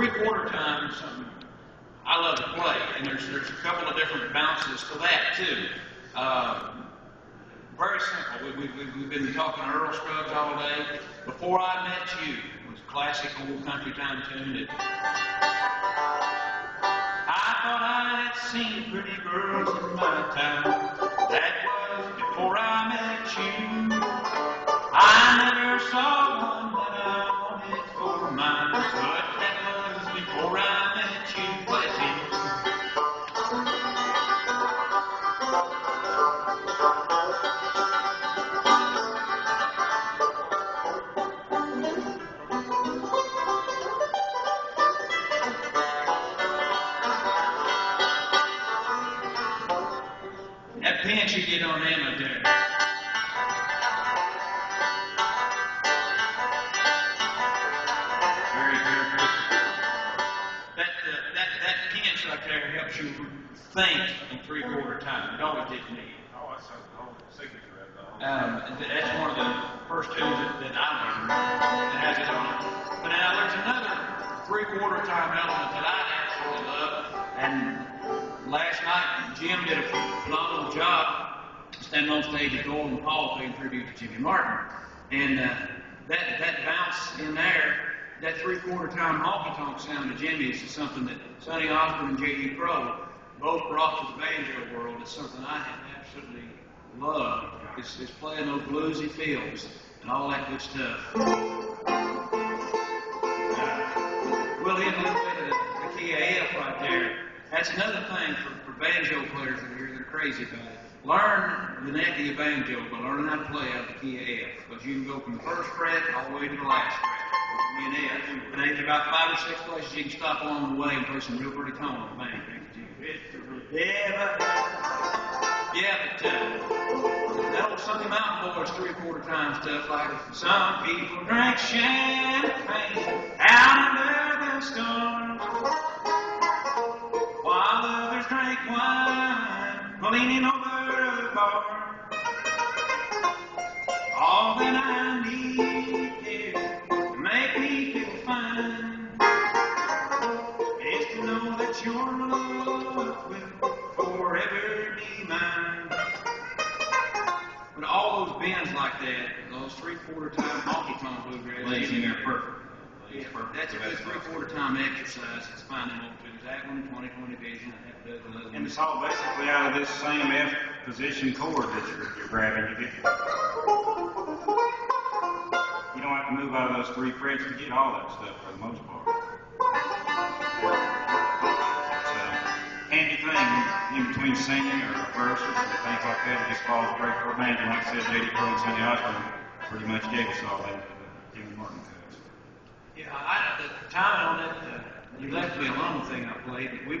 three-quarter time is something I love to play, and there's a couple of different bounces to that too. Very simple. We've been talking Earl Scruggs all day. Before I Met You was a classic old country time tune. I thought I had seen pretty girls in my time. That was before I met you. I never saw one that I wanted for mine, but that was before I met you. That pinch you get on Emma there. Very good. That pinch right there helps you think in three-quarter time. It always did me. Oh, that's a signature right there. That's one of the first tunes that I learned that has it on it. But now there's another three-quarter time element that I absolutely love. And last night, Jim did a phenomenal job standing on stage at Golden Hall paying tribute to Jimmy Martin. And that bounce in there, that three-quarter time honky-tonk sound of Jimmy's is something that Sonny Osborne and J.D. Crowe both brought to the banjo world. It's something I have absolutely loved. It's playing those bluesy feels and all that good stuff. We'll hit a little bit of the key of F right there. That's another thing for banjo players that are crazy about it. Learn the neck of your banjo by learning how to play out of the key of F. Because you can go from the first fret all the way to the last fret. And there's about 5 or 6 places you can stop along the way and play some real pretty tone on the banjo. Yeah, but that old Sunday Mountain Boys three-quarter time stuff like some people drink champagne out under the stars, while others drink wine, leaning over the bar. All that I need here to make me feel fine is to know that your love will forever be mine. But all those bends like that, those three-quarter time honky-tonk bluegrass, Lays in there perfect. Yeah, that's a good three-quarter time exercise. It's finding old tunes. That one, 20/20 vision, and half a dozen other And ones. it's all basically out of this same F position chord that you're grabbing. You don't have to move out of those 3 frets to get all that stuff for the most part. It's a handy thing in between singing or verses and things like that. It just falls great for a band. And like I said, J.D. Crowe and Sonny Osborne pretty much gave us all that Jimmy Martin cuts. Yeah, the timing on that, You Left Me Alone thing I played, we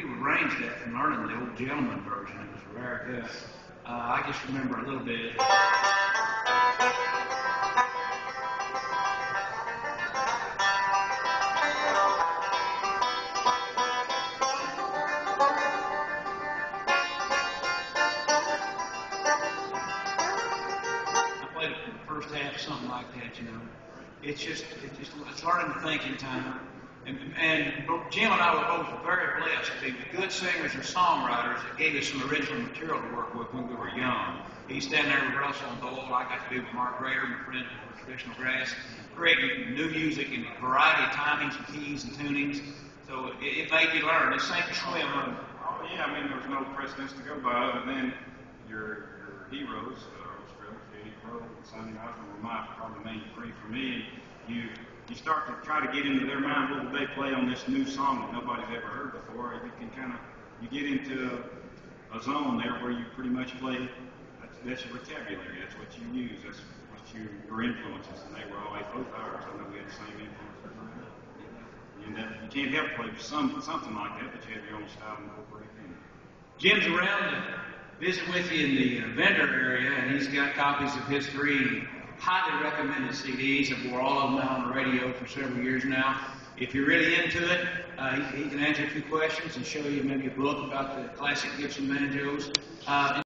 arranged that from learning the old gentleman version. It was rare. Yeah. I just remember a little bit. I played it for the first half, something like that, you know. It's learning to think in time. And Jim and I were both very blessed to be good singers and songwriters that gave us some original material to work with when we were young. He's standing there with Russell and Doyle. I got to be with Mark Rader, my friend for traditional brass, creating new music in a variety of timings and keys and tunings. So it made you learn. It's sink or swim. Oh yeah, I mean there was no precedence to go by other than your heroes, Earl Scruggs, J.D. Crowe, and Sonny Osborne were probably the main 3 for me. And you start to try to get into their mind, what would they play on this new song that nobody's ever heard before? You can you get into a zone there where you pretty much play, that's your vocabulary, that's what you use, that's what your influences, and they were always both ours. I know we had the same influences. And you can't help play something like that, but you have your own style and incorporate it in. Jim's around to visit with you in the vendor area, and he's got copies of his 3 highly recommended CDs. I've wore all of them out on the radio for several years now. If you're really into it, he can answer a few questions and show you maybe a book about the classic Gibson banjos.